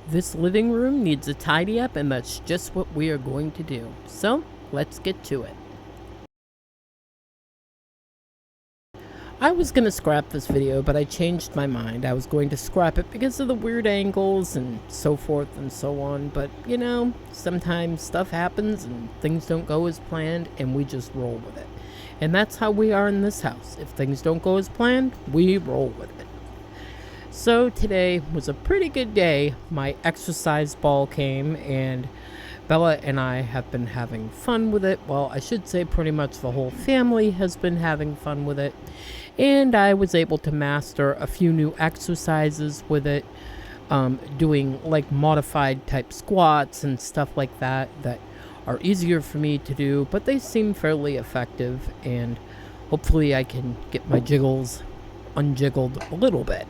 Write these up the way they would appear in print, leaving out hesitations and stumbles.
This living room needs a tidy up, and that's just what we are going to do. So, let's get to it. I was going to scrap this video, but I changed my mind. I was going to scrap it because of the weird angles and so forth and so on. But, sometimes stuff happens and things don't go as planned, and we just roll with it. And that's how we are in this house. If things don't go as planned, we roll with it. So today was a pretty good day. My exercise ball came, and Bella and I have been having fun with it. Well, I should say pretty much the whole family has been having fun with it. And I was able to master a few new exercises with it, doing like modified type squats and stuff like that are easier for me to do, but they seem fairly effective, and hopefully I can get my jiggles unjiggled a little bit.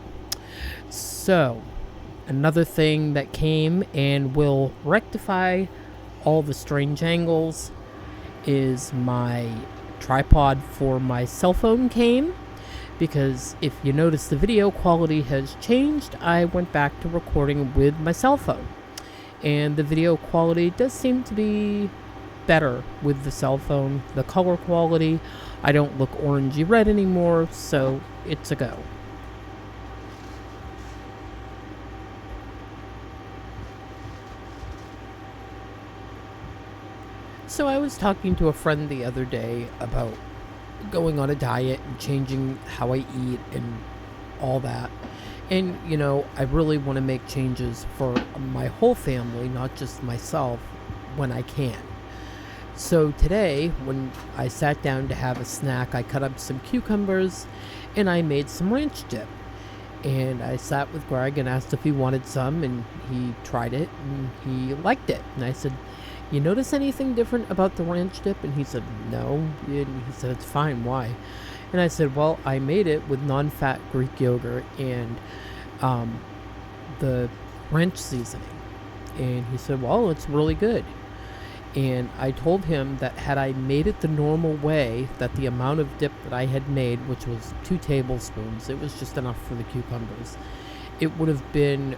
So, another thing that came and will rectify all the strange angles is my tripod for my cell phone came, because if you notice the video quality has changed. I went back to recording with my cell phone, and the video quality does seem to be better with the cell phone. The color quality, I don't look orangey red anymore, so it's a go. So I was talking to a friend the other day about going on a diet and changing how I eat and all that. And, I really want to make changes for my whole family, not just myself, when I can. So today, when I sat down to have a snack, I cut up some cucumbers and I made some ranch dip. And I sat with Greg and asked if he wanted some, and he tried it and he liked it. And I said, "You notice anything different about the ranch dip?" And he said, "No." And he said, "It's fine, why?" And I said, "Well, I made it with non-fat Greek yogurt and the ranch seasoning." And he said, "Well, it's really good." And I told him that had I made it the normal way, that the amount of dip that I had made, which was 2 tablespoons, it was just enough for the cucumbers, it would have been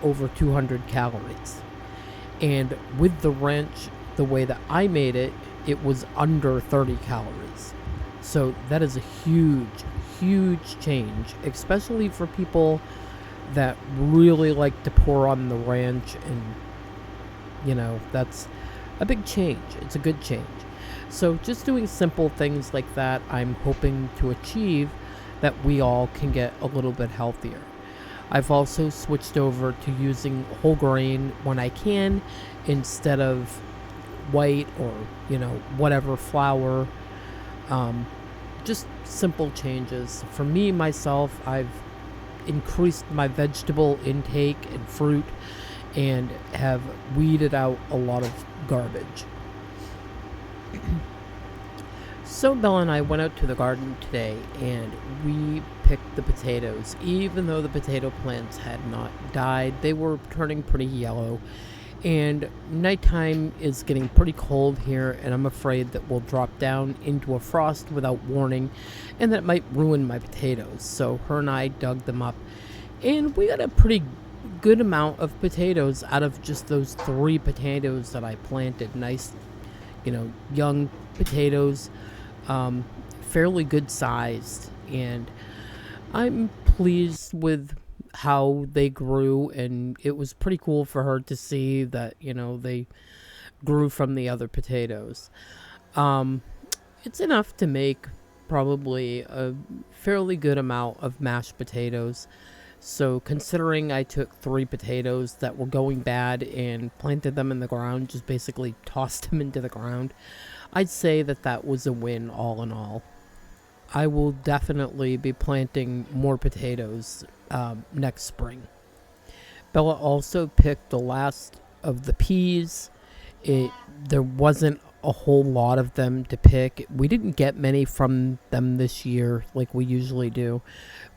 over 200 calories. And with the ranch, the way that I made it, it was under 30 calories. So that is a huge, huge change, especially for people that really like to pour on the ranch. And, that's a big change. It's a good change. So just doing simple things like that, I'm hoping to achieve that we all can get a little bit healthier. I've also switched over to using whole grain when I can, instead of white or, whatever flour. Just simple changes. For me, myself, I've increased my vegetable intake and fruit and have weeded out a lot of garbage. So Bella and I went out to the garden today and we picked the potatoes. Even though the potato plants had not died, they were turning pretty yellow. And nighttime is getting pretty cold here, and I'm afraid that we'll drop down into a frost without warning, and that might ruin my potatoes. So her and I dug them up, and we got a pretty good amount of potatoes out of just those 3 potatoes that I planted. Nice, young potatoes, fairly good sized, and I'm pleased with how they grew. And it was pretty cool for her to see that, they grew from the other potatoes. It's enough to make probably a fairly good amount of mashed potatoes. So considering I took 3 potatoes that were going bad and planted them in the ground, just basically tossed them into the ground, I'd say that was a win all in all. I will definitely be planting more potatoes next spring. Bella also picked the last of the peas. There wasn't a whole lot of them to pick. We didn't get many from them this year like we usually do.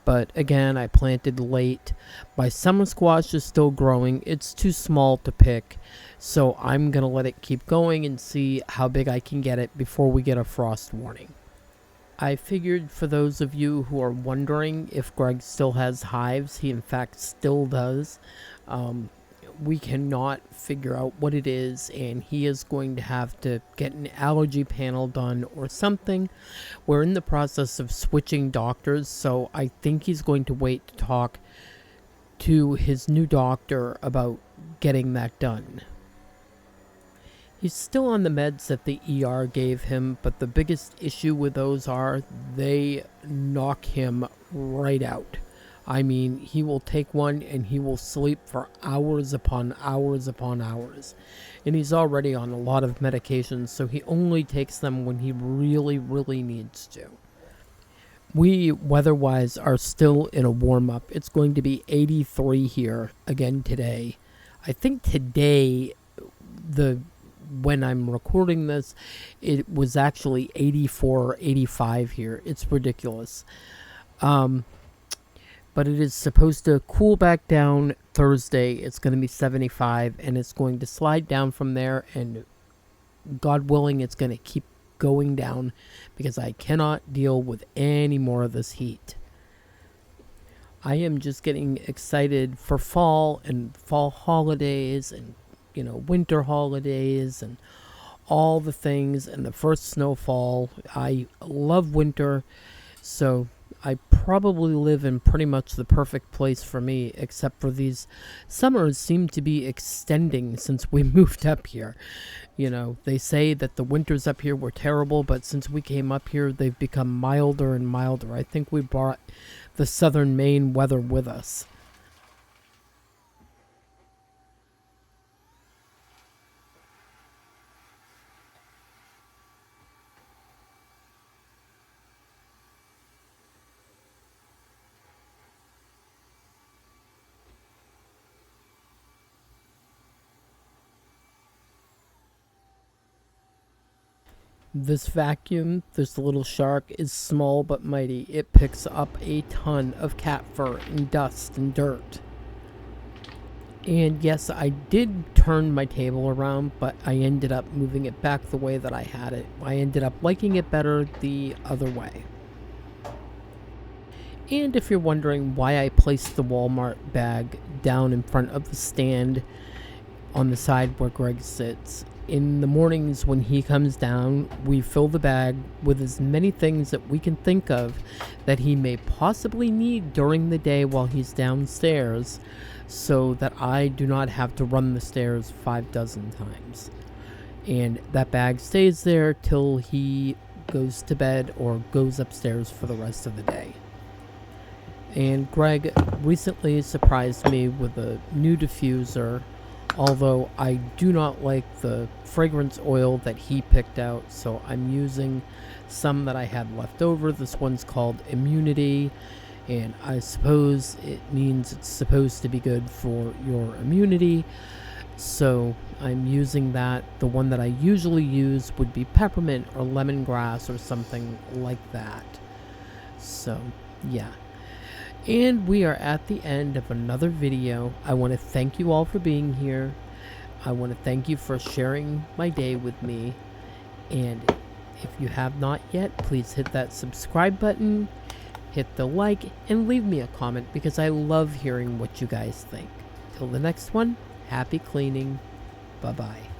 But again, I planted late. My summer squash is still growing. It's too small to pick. So I'm going to let it keep going and see how big I can get it before we get a frost warning. I figured for those of you who are wondering if Greg still has hives, he in fact still does. we cannot figure out what it is, and he is going to have to get an allergy panel done or something. We're in the process of switching doctors, so I think he's going to wait to talk to his new doctor about getting that done. He's still on the meds that the ER gave him, but the biggest issue with those are they knock him right out. I mean, he will take one and he will sleep for hours upon hours upon hours. And he's already on a lot of medications, so he only takes them when he really, really needs to. We, weather-wise, are still in a warm-up. It's going to be 83 here again today. I think today, when I'm recording this, it was actually 84 or 85 here. It's ridiculous. But it is supposed to cool back down Thursday. It's going to be 75, and it's going to slide down from there, and God willing, it's going to keep going down because I cannot deal with any more of this heat. I am just getting excited for fall and fall holidays and, winter holidays and all the things and the first snowfall. I love winter, so I probably live in pretty much the perfect place for me, except for these summers seem to be extending since we moved up here. They say that the winters up here were terrible, but since we came up here, they've become milder and milder. I think we brought the Southern Maine weather with us. This vacuum, this little shark, is small but mighty. It picks up a ton of cat fur and dust and dirt. And yes, I did turn my table around, but I ended up moving it back the way that I had it. I ended up liking it better the other way. And if you're wondering why I placed the Walmart bag down in front of the stand on the side where Greg sits, in the mornings when he comes down, we fill the bag with as many things that we can think of that he may possibly need during the day while he's downstairs, so that I do not have to run the stairs 5 dozen times. And that bag stays there till he goes to bed or goes upstairs for the rest of the day. And Greg recently surprised me with a new diffuser, although I do not like the fragrance oil that he picked out, so I'm using some that I had left over. This one's called Immunity, and I suppose it means it's supposed to be good for your immunity, so I'm using that. The one that I usually use would be peppermint or lemongrass or something like that. So, yeah. And we are at the end of another video. I want to thank you all for being here. I want to thank you for sharing my day with me. And if you have not yet, please hit that subscribe button, hit the like, and leave me a comment because I love hearing what you guys think. Till the next one, happy cleaning. Bye-bye.